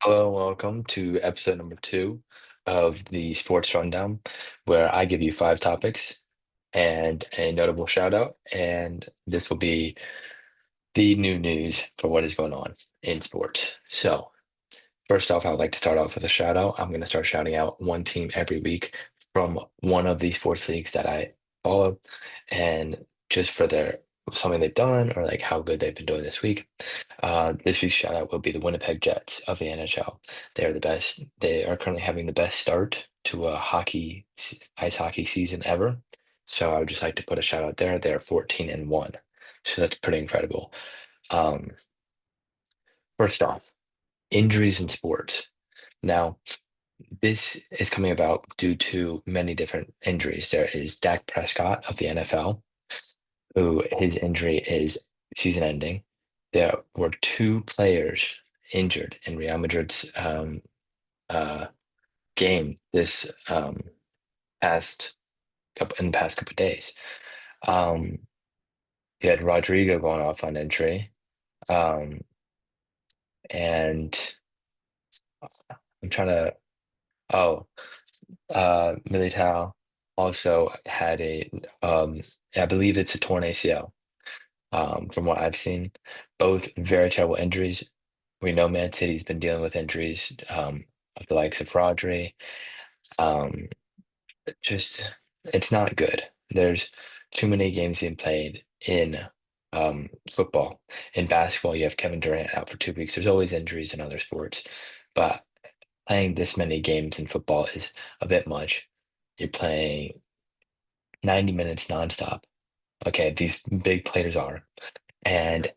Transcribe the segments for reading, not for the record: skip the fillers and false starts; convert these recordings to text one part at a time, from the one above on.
Hello and welcome to episode number two of the Sports Rundown, where I give you five topics and a notable shout out. And this will be the new news for what is going on in sports. So, first off, I would like to start off with a shout out. I'm going to start shouting out one team every week from one of the sports leagues that I follow, and just for their something they've done or like how good they've been doing this week. This week's shout out will be the Winnipeg Jets of the NHL. They are the best. They are currently having the best start to a ice hockey season ever. So I would just like to put a shout out there. They're 14-1. So that's pretty incredible. Um, First off, injuries in sports. Now, this is coming about due to many different injuries. There is Dak Prescott of the NFL, who his injury is season ending. There were two players injured in Real Madrid's uh, game this past in the past couple of days. Um, you had Rodrigo going off on injury, um, and I'm trying to. Oh, Militao also had I believe it's a torn ACL. From what I've seen, both very terrible injuries. We know Man City's been dealing with injuries of the likes of Rodri. Um, just it's not good. There's too many games being played in football. In basketball, you have Kevin Durant out for 2 weeks. There's always injuries in other sports, but playing this many games in football is a bit much. You're playing 90 minutes nonstop. Okay, these big players are. And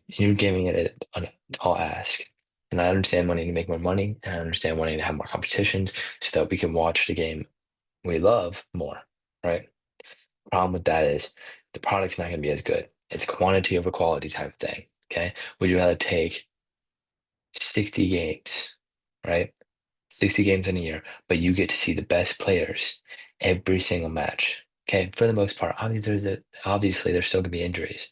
you're giving it a tall ask. And I understand wanting to make more money, and I understand wanting to have more competitions so that we can watch the game we love more, right? Problem with that is the product's not going to be as good. It's quantity over quality type of thing. Okay. Would you rather take 60 games, right? 60 games in a year, but you get to see the best players every single match. Okay. For the most part, obviously there's still going to be injuries,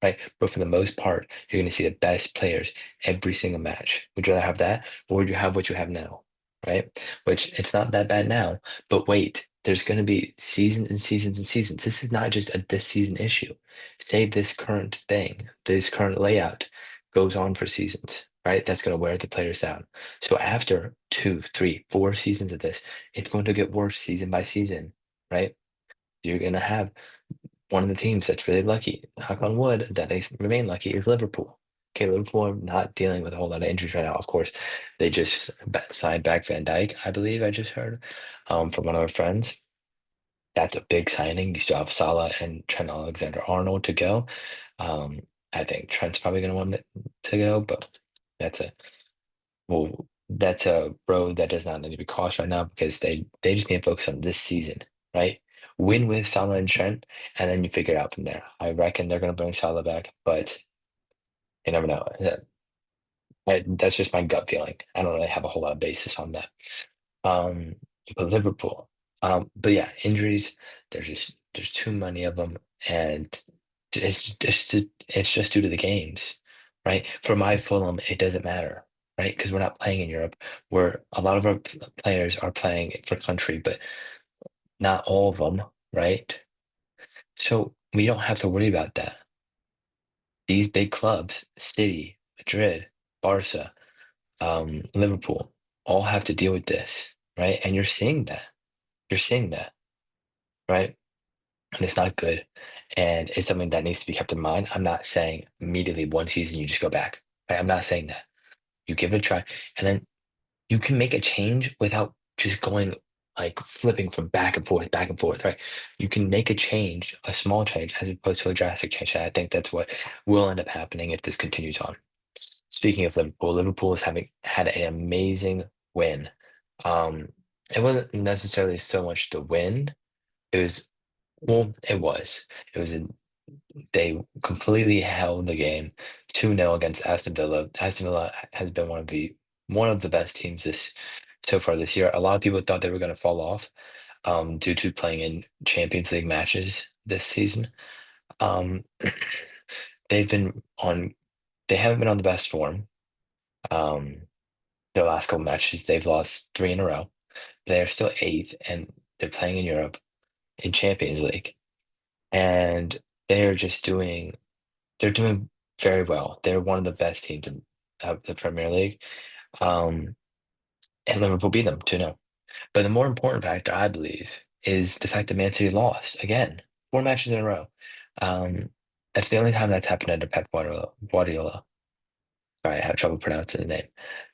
right? But for the most part, you're going to see the best players every single match. Would you rather have that, or would you have what you have now, right? Which it's not that bad now, but wait, there's going to be seasons and seasons and seasons. This is not just a this season issue. Say this current thing, this current layout goes on for seasons, right? That's going to wear the players down. So after two, three, 4 seasons of this, it's going to get worse season by season, right? You're going to have one of the teams that's really lucky, knock on wood, that they remain lucky is Liverpool. Okay, Liverpool are not dealing with a whole lot of injuries right now. Of course, they just signed back Van Dijk, I believe I just heard from one of our friends. That's a big signing. You still have Salah and Trent Alexander-Arnold to go. Um, I think Trent's probably going to want it to go, but that's a that's a road that does not need to be crossed right now because they just need to focus on this season, right? Win with Salah and Trent, and then you figure it out from there. I reckon they're going to bring Salah back, but you never know. That's just my gut feeling. I don't really have a whole lot of basis on that. Um, but Liverpool, but yeah, injuries. There's too many of them, and it's just due to the games, right? For my Fulham, it doesn't matter, right? Because we're not playing in Europe, where a lot of our players are playing for country, but not all of them, right? So we don't have to worry about that. These big clubs, City, Madrid, Barca, Liverpool, all have to deal with this, right? And you're seeing that. You're seeing that, right? And it's not good. And it's something that needs to be kept in mind. I'm not saying immediately one season you just go back, right? I'm not saying that. You give it a try, and then you can make a change without just going like flipping from back and forth, right? You can make a change, a small change, as opposed to a drastic change. And I think that's what will end up happening if this continues on. Speaking of Liverpool, Liverpool is having had an amazing win. Um, it wasn't necessarily so much the win. It was, well, it was. It was a, they completely held the game 2-0 against Aston Villa. Aston Villa has been one of the best teams this so far this year. A lot of people thought they were going to fall off due to playing in Champions League matches this season. Um, they've been on. They haven't been on the best form. Um, Their last couple matches, they've lost three in a row. They're still eighth, and they're playing in Europe in Champions League, and they're just doing they're doing very well. They're one of the best teams in the Premier League. Um, and Liverpool beat them 2-0. But the more important factor, I believe, is the fact that Man City lost again, four matches in a row. Um, that's the only time that's happened under Pep Guardiola. Sorry, I have trouble pronouncing the name.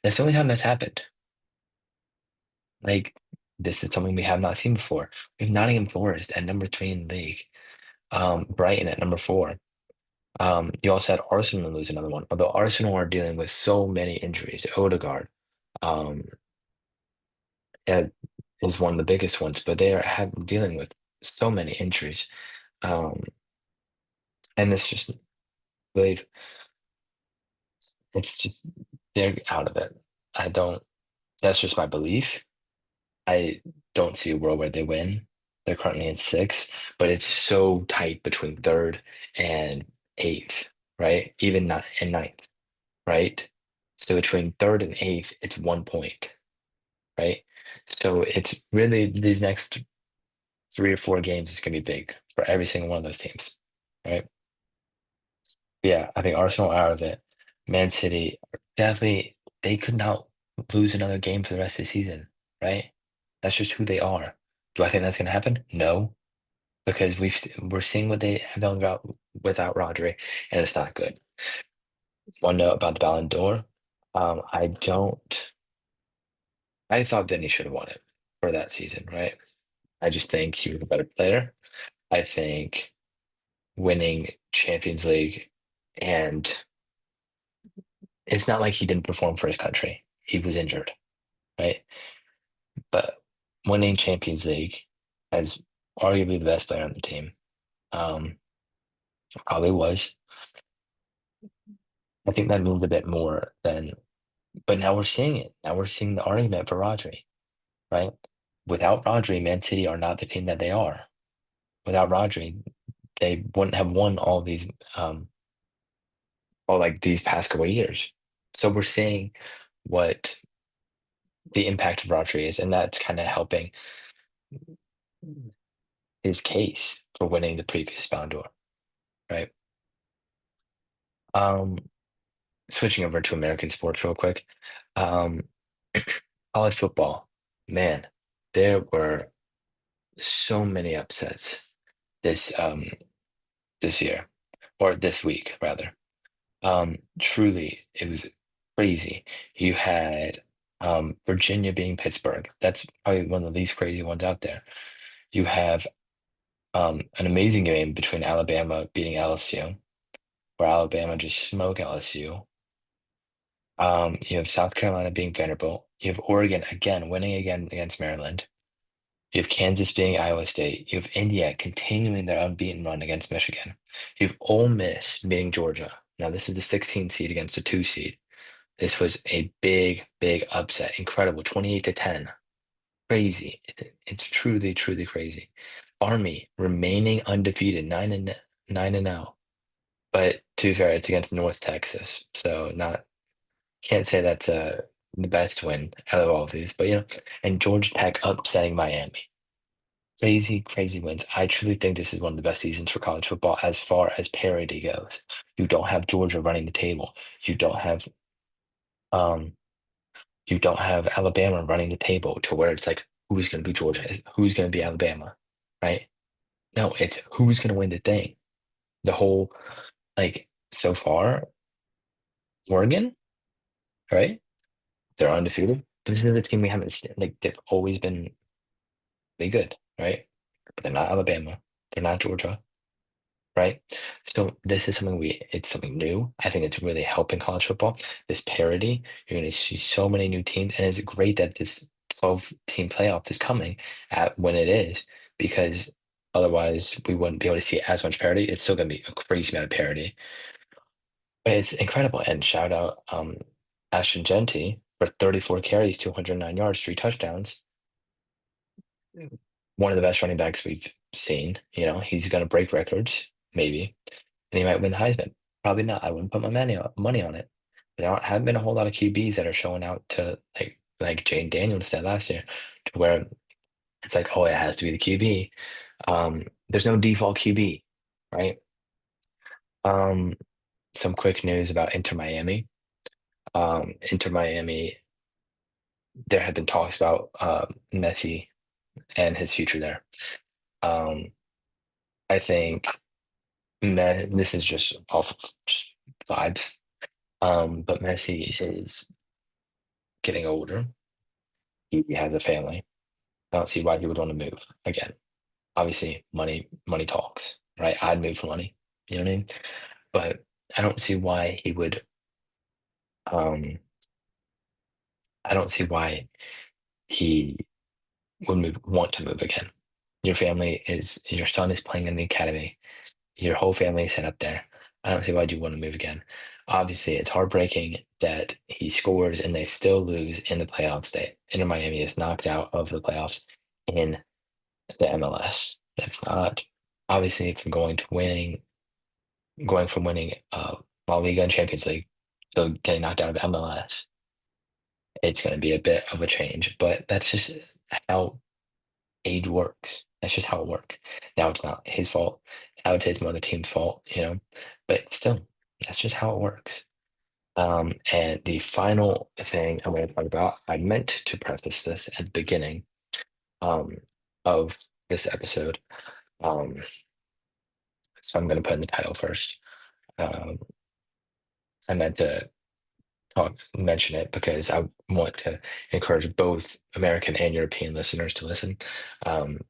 That's the only time that's happened. Like, this is something we have not seen before. We have Nottingham Forest at number three in the league. Brighton at number four. You also had Arsenal lose another one. Although Arsenal are dealing with so many injuries, Odegaard um, uh, is one of the biggest ones, but they are dealing with so many injuries. Um, and it's just, believe it's just, they're out of it. I don't, that's just my belief. I don't see a world where they win. They're currently in sixth, but it's so tight between third and eighth, right? Even not in ninth, right? So between third and eighth, it's 1 point, right? So it's really these next 3 or 4 games is going to be big for every single one of those teams, right? Yeah, I think Arsenal are out of it. Man City definitely they could not lose another game for the rest of the season, right? That's just who they are. Do I think that's going to happen? No, because we're seeing what they have done without Rodri, and it's not good. One note about the Ballon d'Or, I don't. I thought Vinny should have won it for that season, right? I just think he was a better player. I think winning Champions League, and it's not like he didn't perform for his country. He was injured, right? But winning Champions League as arguably the best player on the team, um, probably was. I think that means a bit more than, but now we're seeing it. Now we're seeing the argument for Rodri, right? Without Rodri, Man City are not the team that they are. Without Rodri, they wouldn't have won um, all like these past couple of years. So we're seeing what the impact of Rodri is, and that's kind of helping his case for winning the previous Ballon d'Or, right? Um, Switching over to American sports real quick. Um, College football, man, there were so many upsets this this year or this week rather. Truly, it was crazy. You had Virginia being Pittsburgh. That's probably one of the least crazy ones out there. You have an amazing game between Alabama beating LSU, where Alabama just smoked LSU. You have South Carolina being Vanderbilt. You have Oregon again winning again against Maryland. You have Kansas being Iowa State. You have India continuing their unbeaten run against Michigan. You have Ole Miss beating Georgia. Now, this is the 16 seed against the 2 seed. This was a big, big upset. Incredible. 28-10. Crazy. It's truly, truly crazy. Army remaining undefeated, 9 and 0. But to be fair, it's against North Texas. So not can't say that's the best win out of all of these. But and Georgia Tech upsetting Miami. Crazy, crazy wins. I truly think this is one of the best seasons for college football as far as parity goes. You don't have Georgia running the table. Um you don't have Alabama running the table to where it's like who's going to be Georgia, who's going to be Alabama, right? No, it's who's going to win the thing. The whole like so far, Oregon, right? They're undefeated. This is the team we haven't seen. Like they've always been really good, right? But they're not Alabama. They're not Georgia. Right? So this is it's something new. I think it's really helping college football. This parity, you're going to see so many new teams, and it's great that this 12-team playoff is coming at when it is, because otherwise we wouldn't be able to see as much parity. It's still going to be a crazy amount of parity, but it's incredible. And shout out Ashton Genty for 34 carries, 209 yards, 3 touchdowns. One of the best running backs we've seen. He's going to break records, maybe, and he might win the Heisman. Probably not. I wouldn't put my money on it. there haven't been a whole lot of QBs that are showing out to like Jane Daniels said last year, to where it's like, oh, it has to be the QB. There's no default QB, right? Um, some quick news about Inter Miami. Inter Miami, there have been talks about Messi and his future there. Um, I think this is just off of just vibes. But Messi is getting older. He has a family. I don't see why he would want to move again. Obviously, money talks, right? I'd move for money. You know what I mean? But I don't see why he would. Um, I don't see why he would want to move again. Your son is playing in the academy. Your whole family is set up there. I don't see why you want to move again. Obviously, it's heartbreaking that he scores and they still lose in the playoffs. That Inter Miami is knocked out of the playoffs in the MLS. That's not obviously from going from winning La Liga and Champions League to getting knocked out of MLS. It's going to be a bit of a change, but that's just how age works. That's just how it works. Now it's not his fault. I would say it's more the team's fault, but still, that's just how it works. And the final thing I'm going to talk about, I meant to preface this at the beginning um, of this episode. Um, so I'm going to put in the title first. Um, I meant to mention it because I want to encourage both American and European listeners to listen. Um,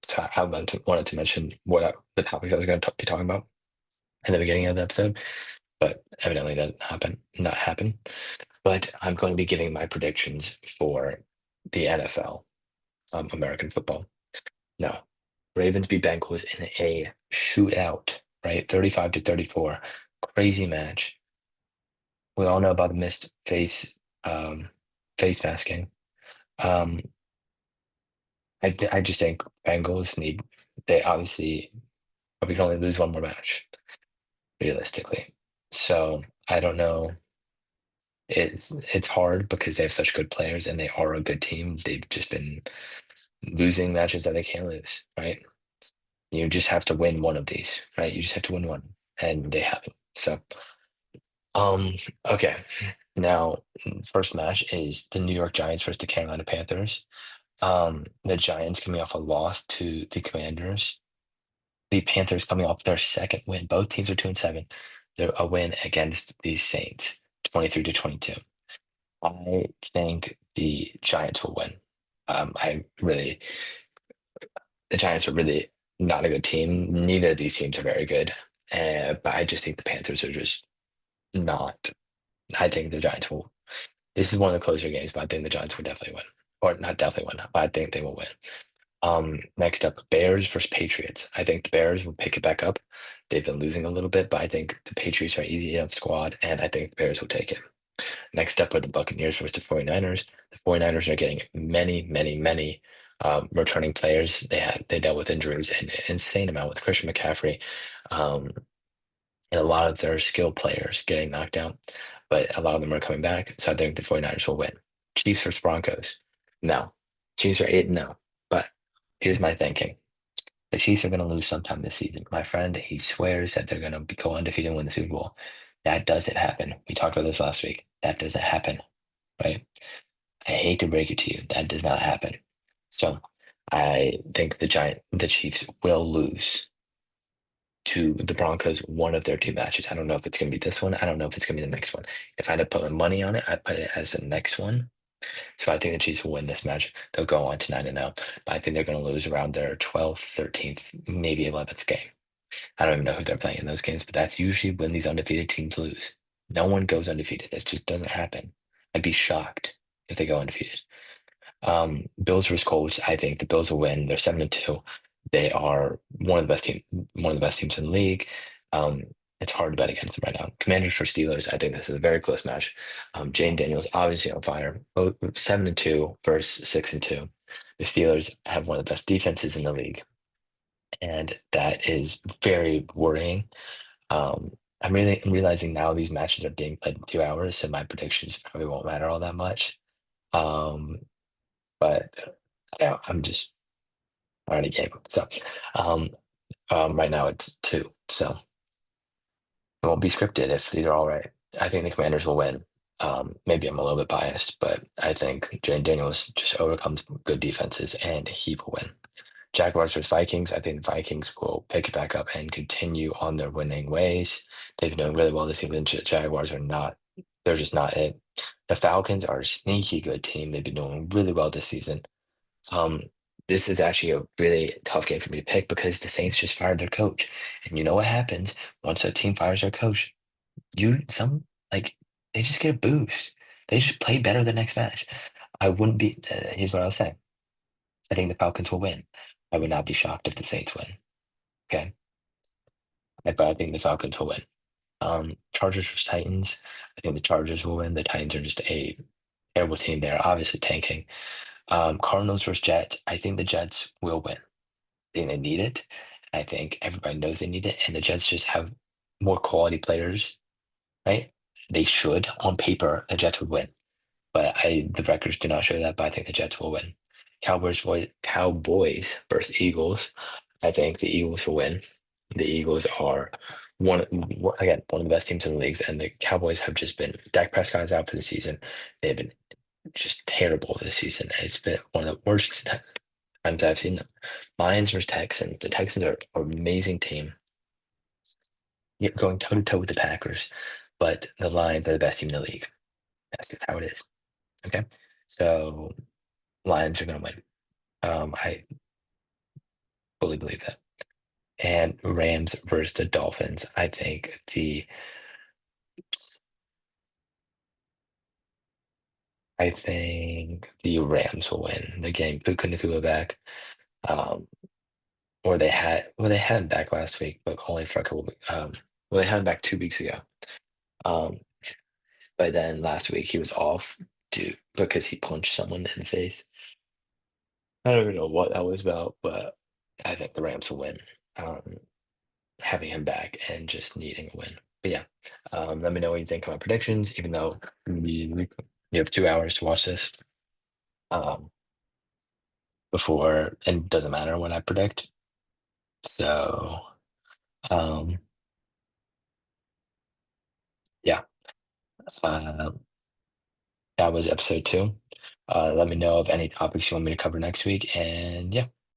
so I wanted to mention the topics I was going to be talking about in the beginning of the episode, but evidently that didn't not happen. But I'm going to be giving my predictions for the NFL, American football. Now, Ravens beat Bengals in a shootout, right? 35-34. Crazy match. We all know about the missed face masking. Um, I just think Bengals they obviously we can only lose one more match, realistically. So I don't know. It's hard because they have such good players and they are a good team. They've just been losing matches that they can't lose, right? You just have to win one of these, right? You just have to win one, and they haven't. So, um, okay. Now, first match is the New York Giants versus the Carolina Panthers. The Giants coming off a loss to the Commanders. The Panthers coming off their second win. Both teams are 2-7. They're a win against the Saints, 23-22. I think the Giants will win. I really, the Giants are really not a good team. Neither of these teams are very good. But I just think the Panthers are just not. I think the Giants will. This is one of the closer games, but I think the Giants will definitely win. Or not definitely win, but I think they will win. Next up, Bears versus Patriots. I think the Bears will pick it back up. They've been losing a little bit, but I think the Patriots are easy enough squad, and I think the Bears will take it. Next up are the Buccaneers versus the 49ers. The 49ers are getting many, many, many returning players. They dealt with injuries an insane amount with Christian McCaffrey, um, and a lot of their skill players getting knocked out, but a lot of them are coming back. So I think the 49ers will win. Chiefs versus Broncos. No, Chiefs are 8-0. But here's my thinking. The Chiefs are going to lose sometime this season. My friend, he swears that they're going to go undefeated and win the Super Bowl. That doesn't happen. We talked about this last week. That doesn't happen, right? I hate to break it to you. That does not happen. So I think the Chiefs will lose to the Broncos one of their two matches. I don't know if it's going to be this one. I don't know if it's going to be the next one. If I had to put my money on it, I'd put it as the next one. So I think the Chiefs will win this match. They'll go on to 9-0, but I think they're going to lose around their 12th, 13th, maybe 11th game. I don't even know who they're playing in those games, but that's usually when these undefeated teams lose. No one goes undefeated. It just doesn't happen. I'd be shocked if they go undefeated. Bills versus Colts. I think the Bills will win. They're 7-2. They are one of the best teams in the league. Um, it's hard to bet against them right now. Commanders for Steelers. I think this is a very close match. Jane Daniels obviously on fire. Both 7-2 versus 6-2. The Steelers have one of the best defenses in the league, and that is very worrying. Um, I'm realizing now these matches are being played in 2 hours, so my predictions probably won't matter all that much. Um, but yeah, I'm just on a game. So um, right now it's two, so it won't be scripted if these are all right. I think the Commanders will win. Maybe I'm a little bit biased, but I think Jane Daniels just overcomes good defenses and he will win. Jaguars versus Vikings. I think the Vikings will pick it back up and continue on their winning ways. They've been doing really well this season. Jaguars are not, they're just not it. The Falcons are a sneaky good team. They've been doing really well this season. Um, this is actually a really tough game for me to pick because the Saints just fired their coach. And you know what happens once a team fires their coach? Like they just get a boost. They just play better the next match. I wouldn't be. Here's what I'll say. I think the Falcons will win. I would not be shocked if the Saints win. Okay, but I think the Falcons will win. Chargers versus Titans. I think the Chargers will win. The Titans are just a terrible team. They're obviously tanking. Cardinals versus Jets. I think the Jets will win. I think they need it. I think everybody knows they need it, and the Jets just have more quality players, right? They should, on paper, the Jets would win. But the records do not show that, but I think the Jets will win. Cowboys versus Eagles. I think the Eagles will win. The Eagles are again one of the best teams in the leagues, and the Cowboys have just been. Dak Prescott is out for the season. They've been just terrible this season. It's been one of the worst times I've seen them. Lions versus Texans. The Texans are an amazing team, going toe to toe with the Packers, but the Lions are the best team in the league. That's just how it is. Okay, so Lions are going to win. I fully believe that. And Rams versus the Dolphins. I think the Rams will win. They're getting Puka Nacua back. Um, or they had him back last week, but only for a couple. Well, they had him back 2 weeks ago. Um, but then last week he was off because he punched someone in the face. I don't even know what that was about, but I think the Rams will win. Um, Having him back and just needing a win. But yeah, let me know what you think of my predictions, even though you have 2 hours to watch this before, and it doesn't matter what I predict. So, um, yeah, uh, that was episode 2. Let me know of any topics you want me to cover next week. And yeah.